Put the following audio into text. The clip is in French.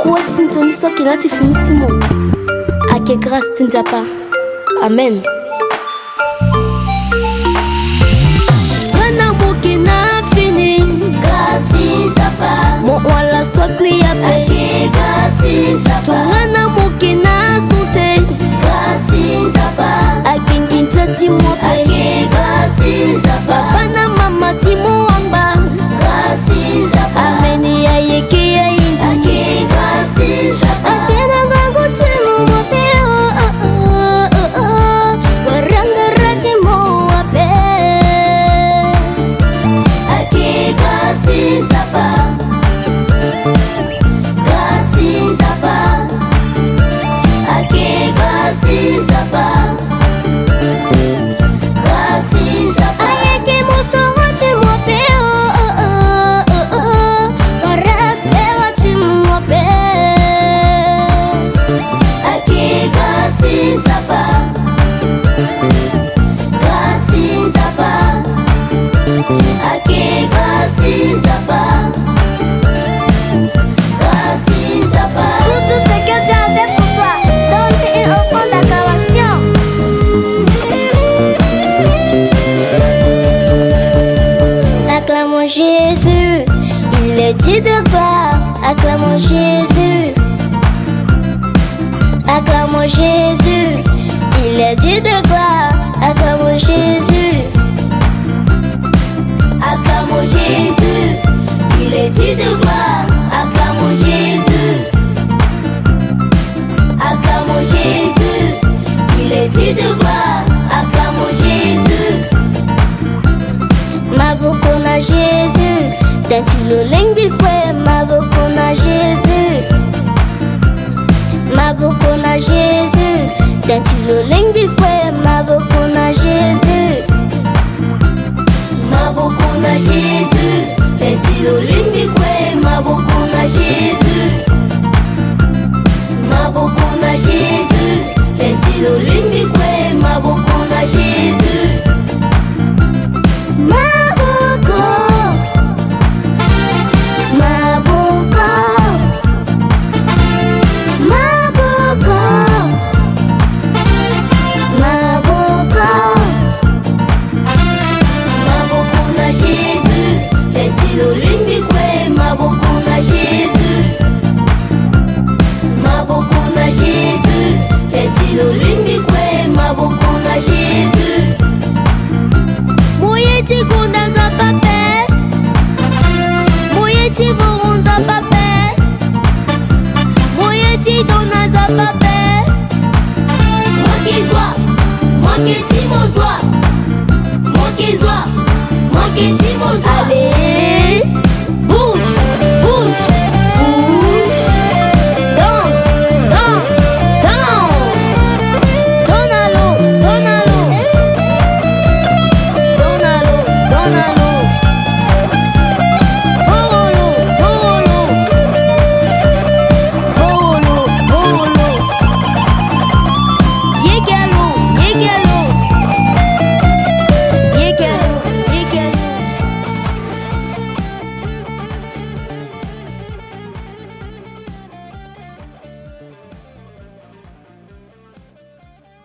Kwa tinzoni soki nati finiti mo ake grâce tinjapa. Amen. Wana moki na fini grâce nzapa. Mo wala swakli ya pe ake grâce nzapa. Tongana moki na sunte grâce nzapa. Ake nginta timo pe ake grâce nzapa. Papa na mama timo wamba grâce nzapa. Ameni ya yeke ya indu ake grâce nzapa. Ake nanga timo wape waranga raji mo wape ake grâce nzapa. Grâce nzapa. Ake grâce nzapa. Jésus, il est Dieu de gloire. Acclamons Jésus. Acclamons Jésus, il est Dieu de gloire. Acclamons Jésus. Acclamons Jésus, il est Dieu de gloire. Acclamons Jésus. Acclamons Jésus, il est Dieu de gloire. Acclamons Jésus. Mabukuna Jésus, Tantilo Lingikwe. Mabukuna Jésus. Mabukuna Jésus, Tantilo Lingikwe. Mabukuna Jésus. Mabukuna Jésus, Tantilo Lingikwe. Mabukuna Jésus. Mabukuna Jésus, Tantilo Lingikwe. Mabukuna Jésus. Allez.